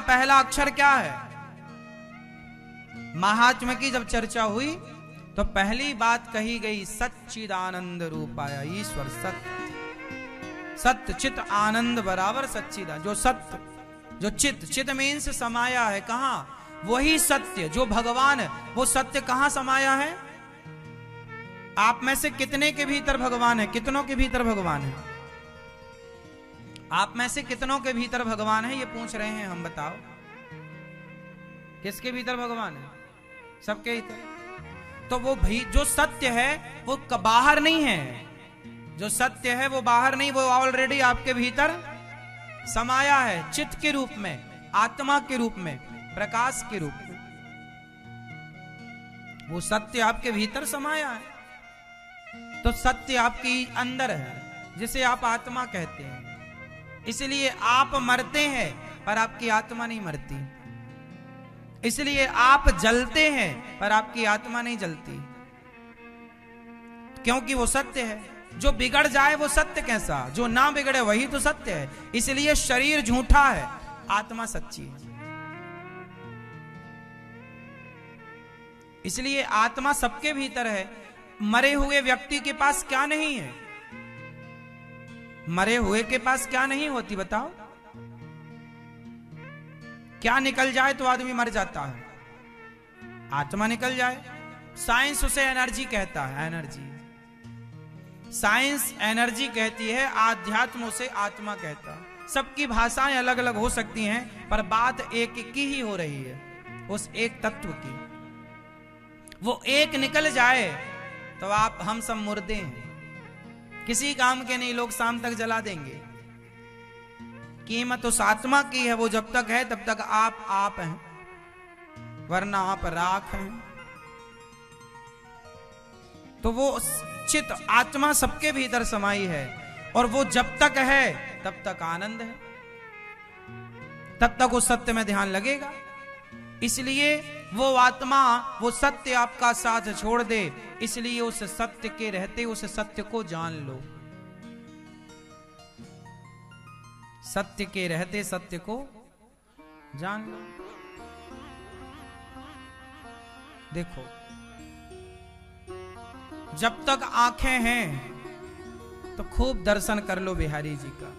पहला अक्षर क्या है? महात्म्य की जब चर्चा हुई तो पहली बात कही गई सच्चिदानंद रूपाय ईश्वर सत्य। सत्य चित आनंद बराबर सच्चिदानंद। जो सत्य, जो चित, चित मीन्स समाया है कहां? वही सत्य जो भगवान है, वो सत्य कहां समाया है? आप में से कितने के भीतर भगवान है? कितनों के भीतर भगवान है? आप में से कितनों के भीतर भगवान है? ये पूछ रहे हैं हम, बताओ किसके भीतर भगवान है? सबके भीतर। तो वो भी जो सत्य है वो बाहर नहीं है। जो सत्य है वो बाहर नहीं, वो ऑलरेडी आपके भीतर समाया है, चित्त के रूप में, आत्मा के रूप में, प्रकाश के रूप में। वो सत्य आपके भीतर समाया है। तो सत्य आपके अंदर है, जिसे आप आत्मा कहते हैं। इसलिए आप मरते हैं पर आपकी आत्मा नहीं मरती। इसलिए आप जलते हैं पर आपकी आत्मा नहीं जलती, क्योंकि वो सत्य है। जो बिगड़ जाए वो सत्य कैसा? जो ना बिगड़े वही तो सत्य है। इसलिए शरीर झूठा है, आत्मा सच्ची है। इसलिए आत्मा सबके भीतर है। मरे हुए व्यक्ति के पास क्या नहीं है? मरे हुए के पास क्या नहीं होती बताओ? क्या निकल जाए तो आदमी मर जाता है? आत्मा निकल जाए। साइंस उसे एनर्जी कहता है, एनर्जी। साइंस एनर्जी कहती है, आध्यात्म उसे आत्मा कहता है। सबकी भाषाएं अलग अलग हो सकती हैं, पर बात एक की ही हो रही है, उस एक तत्व की। वो एक निकल जाए तो आप हम सब मुर्दे हैं, किसी काम के नहीं। लोग शाम तक जला देंगे। कीमत उस आत्मा की है। वो जब तक है तब तक आप हैं, वरना आप राख हैं। तो वो चित आत्मा सबके भीतर समाई है, और वो जब तक है तब तक आनंद है, तब तक उस सत्य में ध्यान लगेगा। इसलिए वो आत्मा, वो सत्य आपका साथ छोड़ दे, इसलिए उस सत्य के रहते उस सत्य को जान लो। सत्य के रहते सत्य को जान लो। देखो, जब तक आंखें हैं तो खूब दर्शन कर लो बिहारी जी का,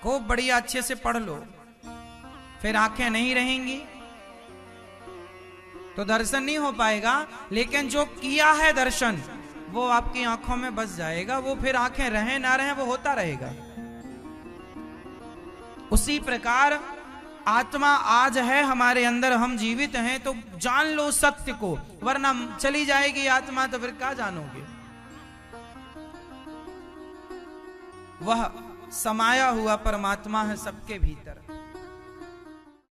खूब बढ़िया अच्छे से पढ़ लो। फिर आंखें नहीं रहेंगी तो दर्शन नहीं हो पाएगा। लेकिन जो किया है दर्शन वो आपकी आंखों में बस जाएगा। वो फिर आंखें रहे ना रहे वो होता रहेगा। उसी प्रकार आत्मा आज है हमारे अंदर, हम जीवित हैं तो जान लो सत्य को, वरना चली जाएगी आत्मा तो फिर क्या जानोगे? वह समाया हुआ परमात्मा है सबके भीतर।